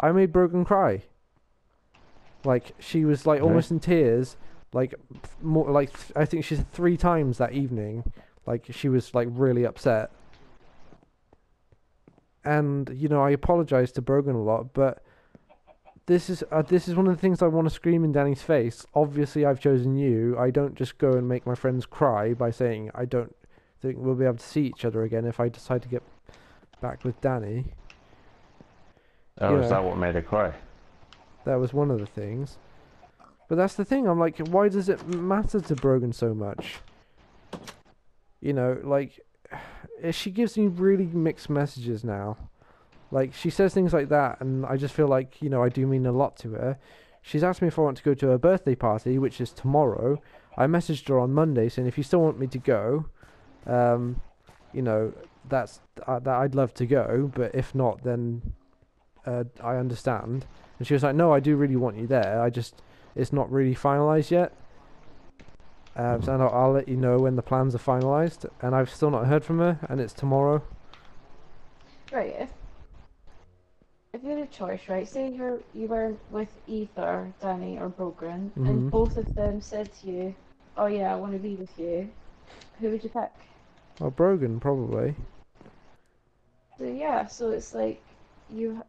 I made Brogan cry. Like, she was like Really? almost in tears. Like, more like I think she said 3 times that evening. Like, she was like really upset. And I apologized to Brogan a lot, but this is one of the things I want to scream in Danny's face. Obviously, I've chosen you. I don't just go and make my friends cry by saying I don't think we'll be able to see each other again if I decide to get back with Danny. You Oh, is know, that what made her cry? that was one of the things. But that's the thing. I'm like, why does it matter to Brogan so much? Like, she gives me really mixed messages now. Like, she says things like that, and I just feel like, I do mean a lot to her. She's asked me if I want to go to her birthday party, which is tomorrow. I messaged her on Monday saying if you still want me to go, um, you know, that I'd love to go, but if not, then I understand. And she was like, no, I do really want you there. It's not really finalised yet. So I'll let you know when the plans are finalised. And I've still not heard from her, and it's tomorrow. Right, if you had a choice, right? Say you were with either Danny or Brogan, and Mhm. both of them said to you, "Oh yeah, I want to be with you." Who would you pick? Well, Brogan probably. So yeah, so it's like you.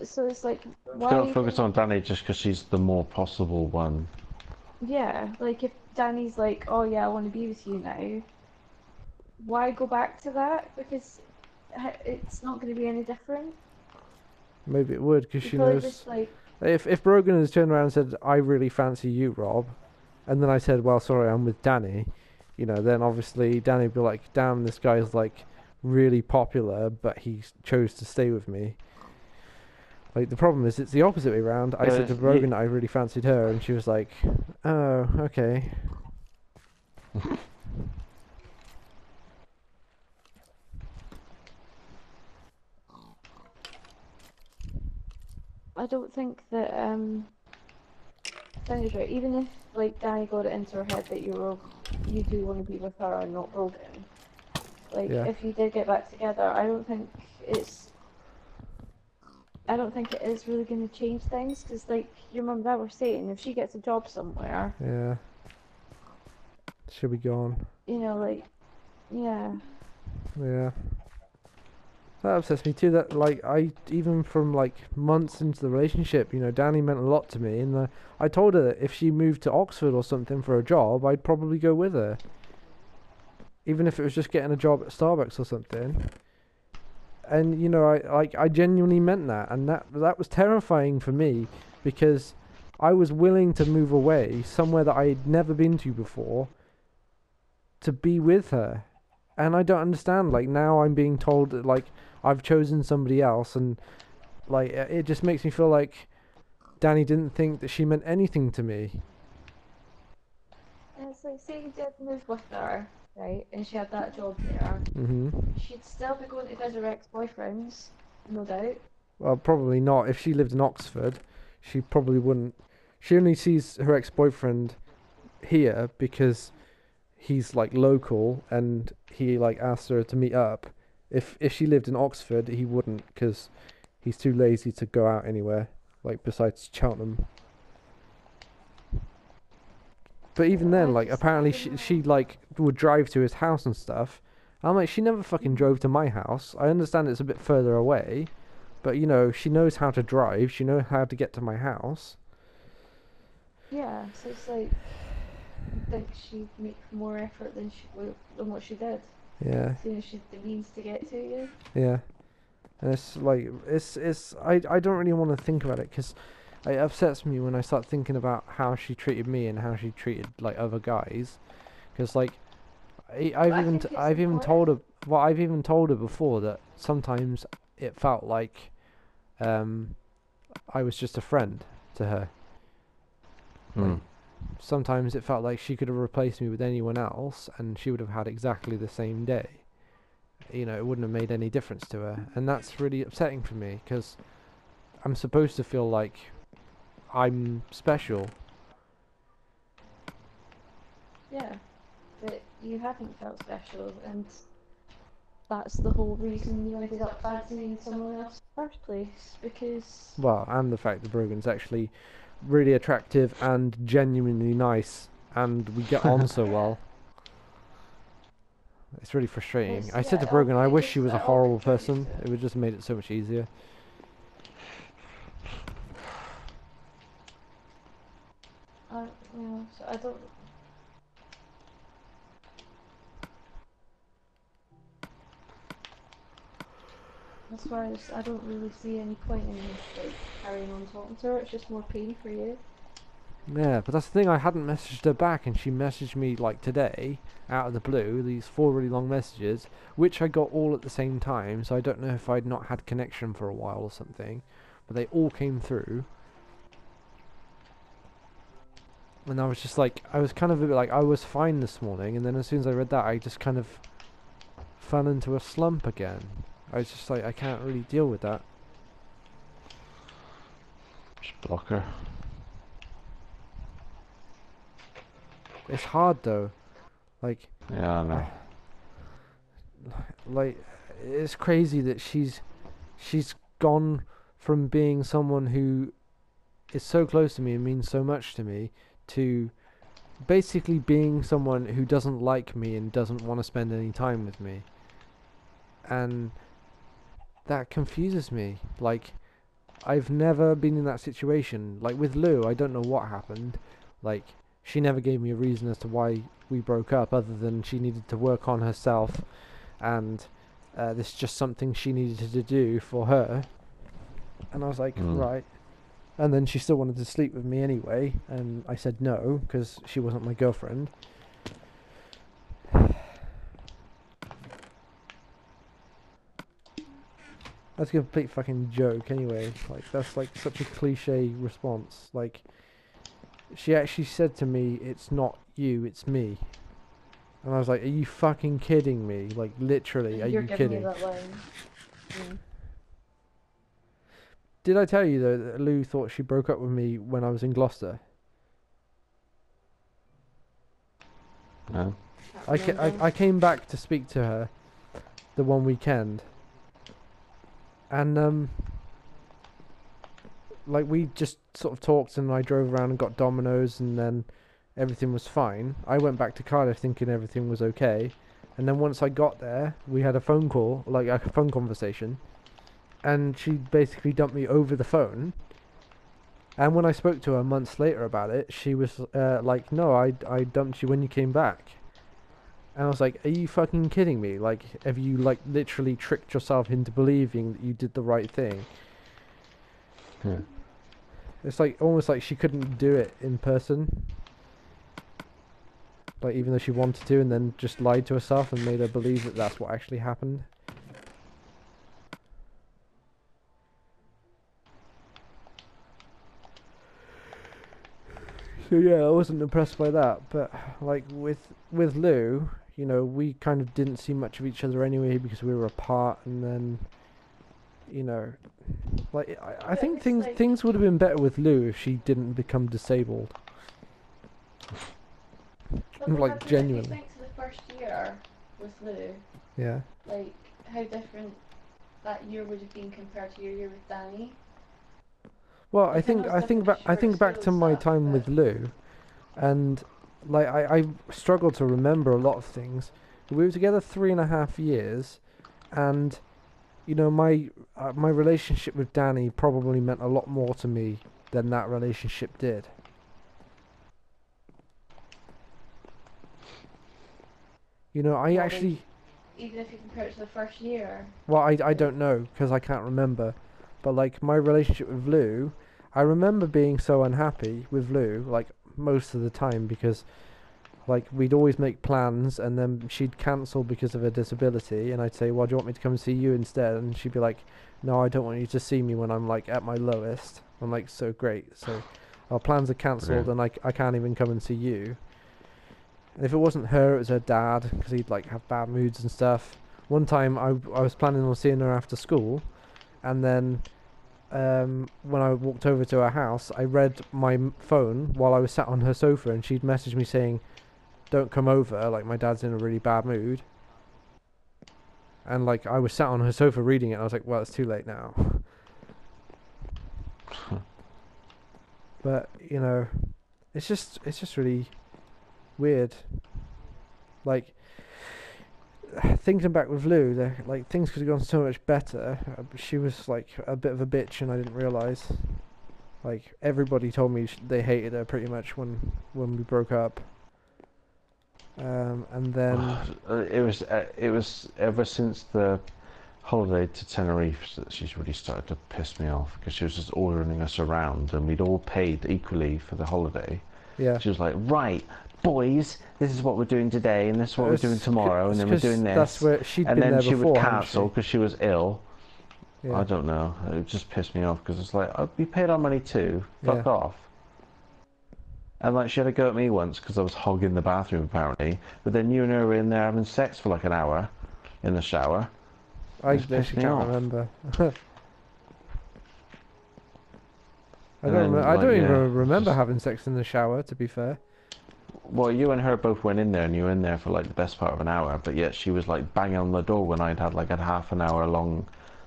So it's like, why Don't do you focus think? on Danny just because she's the more possible one. Yeah, like if Danny's like, "Oh yeah, I want to be with you now," why go back to that? Because it's not going to be any different. Maybe it would, because You she probably knows. just like, If Brogan has turned around and said, I really fancy you, Rob, and then I said, well, sorry, I'm with Danny, then obviously Danny would be like, damn, this guy's like really popular, but he chose to stay with me. Like, the problem is, it's the opposite way around. I said Yeah, to Brogan that I really fancied her, and she was like, oh, okay. I don't think that Danny's right. Even if like Danny got it into her head that you do want to be with her and not Brogan. Like Yeah. if you did get back together, it's I don't think it is really going to change things because like your mum and dad were saying, if she gets a job somewhere, Yeah. She'll be gone. like yeah, Yeah. That upsets me too. That like I even from like months into the relationship, Danny meant a lot to me, and I told her that if she moved to Oxford or something for a job, I'd probably go with her, even if it was just getting a job at Starbucks or something. And I genuinely meant that, and that was terrifying for me because I was willing to move away somewhere that I had never been to before to be with her, and I don't understand. Like now, I'm being told that like I've chosen somebody else, and like it just makes me feel like Danny didn't think that she meant anything to me. and it's like say you did move with her, right, and she had that job there, Mhm. she'd still be going to visit her ex-boyfriends, no doubt. Well, probably not. If she lived in Oxford, she probably wouldn't. She only sees her ex-boyfriend here because he's like local, and he like asked her to meet up. If she lived in Oxford, he wouldn't because he's too lazy to go out anywhere, like besides Cheltenham. But even then, like I apparently don't she know. like would drive to his house and stuff. I'm like, she never fucking Mhm. drove to my house. I understand it's a bit further away, but she knows how to drive. She knows how to get to my house. Yeah, so it's like you'd think she'd make more effort than what she did. Yeah, Seeing as she had the means to get to you. yeah. And it's like I don't really want to think about it because it upsets me when I start thinking about how she treated me and how she treated like other guys. Because like But I think it's I've even told important. her I've even told her before that sometimes it felt like um I was just a friend to her. Hmm. Like sometimes it felt like she could have replaced me with anyone else and she would have had exactly the same day. It wouldn't have made any difference to her, and that's really upsetting for me because I'm supposed to feel like I'm special. Yeah, but you haven't felt special, and that's the whole reason you ended up fancying someone else in the first place. Because Well, and the fact that Brogan's actually really attractive and genuinely nice, and we get on so well. It's really frustrating. it's, I said yeah, to Brogan, I wish she was a it all horrible contributes person. to It would just made it so much easier. So I don't. That's why I don't really see any point in like carrying on talking to her. It's just more pain for you. Yeah, but that's the thing, I hadn't messaged her back, and she messaged me like today, out of the blue, these 4 really long messages, which I got all at the same time, so I don't know if I'd not had connection for a while or something, but they all came through. And I was just like, I was kind of a bit like, I was fine this morning, and then as soon as I read that, I just kind of fell into a slump again. I was just like, I can't really deal with that. Just block her. It's hard though. Like, Yeah, I know. like, it's crazy that she's gone from being someone who is so close to me and means so much to me to basically being someone who doesn't like me and doesn't want to spend any time with me. And that confuses me. Like, I've never been in that situation. Like with Lou, I don't know what happened. Like, she never gave me a reason as to why we broke up, other than she needed to work on herself, and this is just something she needed to do for her. And I was like, right. And then she still wanted to sleep with me anyway, and I said no, because she wasn't my girlfriend. That's a complete fucking joke anyway. Like, that's like such a cliche response. Like, she actually said to me, "It's not you, it's me." And I was like, "Are you fucking kidding me? Like, literally, are You're you giving kidding?" me that line. Mm. Did I tell you though that Lou thought she broke up with me when I was in Gloucester? No. I came back to speak to her the one weekend, and like, we just sort of talked, and I drove around and got Domino's, and then everything was fine. I went back to Cardiff thinking everything was okay, and then once I got there, we had a phone call, like a phone conversation, and she basically dumped me over the phone. And when I spoke to her months later about it, she was like, "No, I dumped you when you came back." And I was like, "Are you fucking kidding me? Like, have you like literally tricked yourself into believing that you did the right thing?" Yeah. It's like almost like she couldn't do it in person. Like, even though she wanted to, and then just lied to herself and made her believe that that's what actually happened. So yeah, I wasn't impressed by that. But like with Lou, you know, we kind of didn't see much of each other anyway because we were apart, and then, you know, like I think it's things like- things would have been better with Lou if she didn't become disabled. But Like, imagine genuinely. If you think to the first year with Lou, Yeah. like how different that year would have been compared to your year with Danny. Well, Like, I know it's different I for think back to school my stuff, time but- with Lou, and like I struggle to remember a lot of things. We were together 3.5 years, and you know, my relationship with Danny probably meant a lot more to me than that relationship did. You know, I Well, actually, Even if you compare it to the first year. well, I don't know because I can't remember, but like my relationship with Lou, I remember being so unhappy with Lou like most of the time because like we'd always make plans and then she'd cancel because of her disability, and I'd say, "Well, do you want me to come and see you instead?" And she'd be like, "No, I don't want you to see me when I'm like at my lowest." I'm like, "So great, so our plans are cancelled Yeah. and I can't even come and see you." And if it wasn't her, it was her dad, because he'd like have bad moods and stuff. One time I was planning on seeing her after school, and then when I walked over to her house, I read my phone while I was sat on her sofa, and she'd messaged me saying, "Don't come over, like my dad's in a really bad mood." and like I was sat on her sofa reading it. And I was like, well, it's too late now. But you know, it's just really weird. Like thinking back with Lou, like things could have gone so much better. She was like a bit of a bitch, and I didn't realize. Like everybody told me they hated her pretty much when we broke up. And then it was ever since the holiday to Tenerife that she's really started to piss me off, because she was just ordering us around and we'd all paid equally for the holiday. yeah, She was like, right, boys, this is what we're doing today and this is what we're doing tomorrow and then we're doing this. That's where she'd and been then there she before, would hadn't cancel because she was ill. Yeah. I don't know. It just pissed me off because it's like, oh, we paid our money too. Fuck Yeah. off. And like she had a go at me once because I was hogging the bathroom apparently. But then you and her were in there having sex for like an hour in the shower. I Just literally pissed me can't off. remember. And then, I like, don't yeah, even remember just- having sex in the shower, to be fair. Well, you and her both went in there and you were in there for like the best part of an hour. But yet she was like banging on the door when I'd had like a half an hour long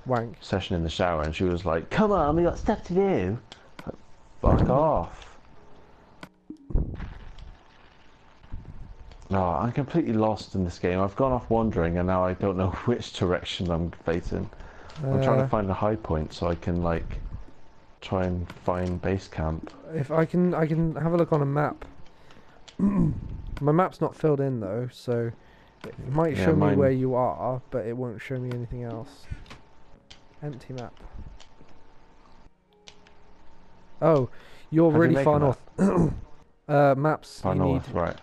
Wank. session in the shower. And she was like, come on, we got stuff to do. Like, fuck off. No, I'm completely lost in this game. I've gone off wandering and now I don't know which direction I'm facing. I'm trying to find a high point so I can like try and find base camp. If I can have a look on a map. My map's not filled in though, so it might Yeah, show me mine- where you are, but it won't show me anything else. Empty map. Oh, you're How do you really make far a map? north. Maps Far you north, need. right.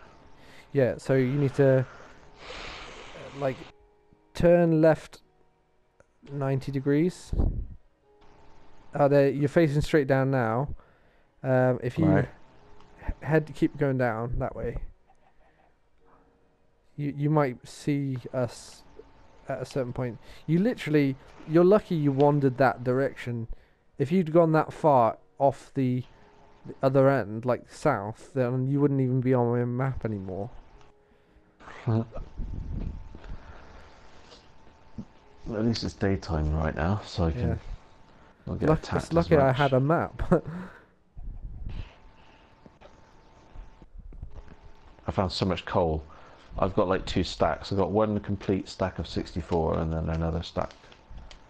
Yeah, so you need to like turn left 90 degrees. There, you're facing straight down now. If you Right. keep going down that way, you might see us at a certain point. You're lucky you wandered that direction. If you'd gone that far off the other end, like south, then you wouldn't even be on my map anymore. At least it's daytime right now, so I can Yeah. not get attacked It's lucky as I much. had a map. I found so much coal. I've got like 2 stacks. I've got one complete stack of 64 and then another stack.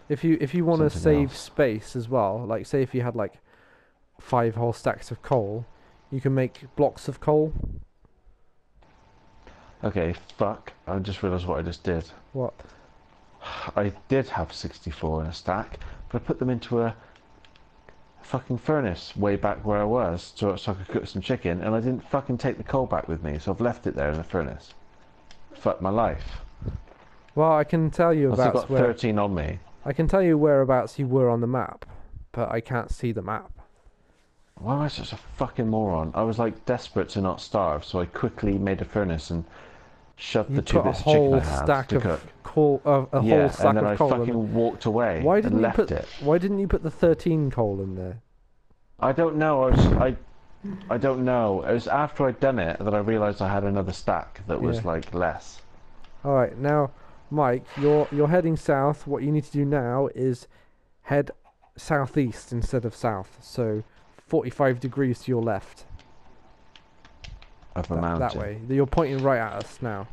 If you want to Something save else. space as well, like say if you had like 5 whole stacks of coal, you can make blocks of coal. Okay, fuck. I just realised what I just did. What? I did have 64 in a stack, but I put them into a fucking furnace way back where I was so I could cook some chicken, and I didn't fucking take the coal back with me, so I've left it there in the furnace. Fuck my life. Well, I can tell you I've still about got 13 on me. I can tell you whereabouts you were on the map, but I can't see the map. Why am I such a fucking moron? I was like desperate to not starve, so I quickly made a furnace and shoved You the 2 put a bits of chicken whole I had stack to of cook. coal, a Yeah, whole stack and then of I coal. fucking walked away Why and didn't you left put? it. Why didn't you put the 13 coal in there? I don't know. I don't know. It was after I'd done it that I realised I had another stack that was Yeah. like less. All right, now, Mike, you're heading south. What you need to do now is head southeast instead of south. So, 45 degrees to your left. Up a That mountain. way. You're pointing right at us now.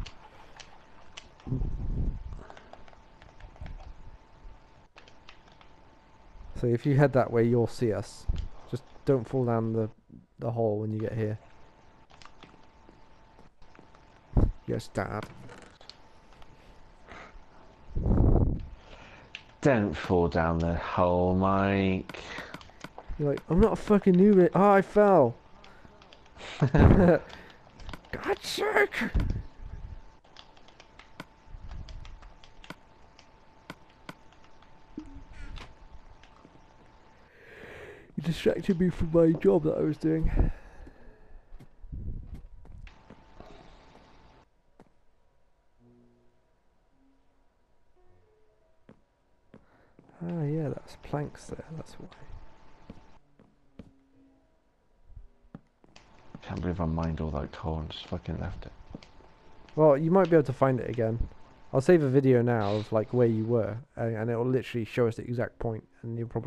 So if you head that way, you'll see us. Just don't fall down the hole when you get here. Yes, Dad. Don't fall down the hole, Mike. You're like, I'm not a fucking noob. Oh, I fell. God's sake! You distracted me from my job that I was doing. Ah, yeah, that's planks there, that's why. Can't believe I mined all that coal and just fucking left it. Well, you might be able to find it again. I'll save a video now of like where you were, and it will literally show us the exact point, and you'll probably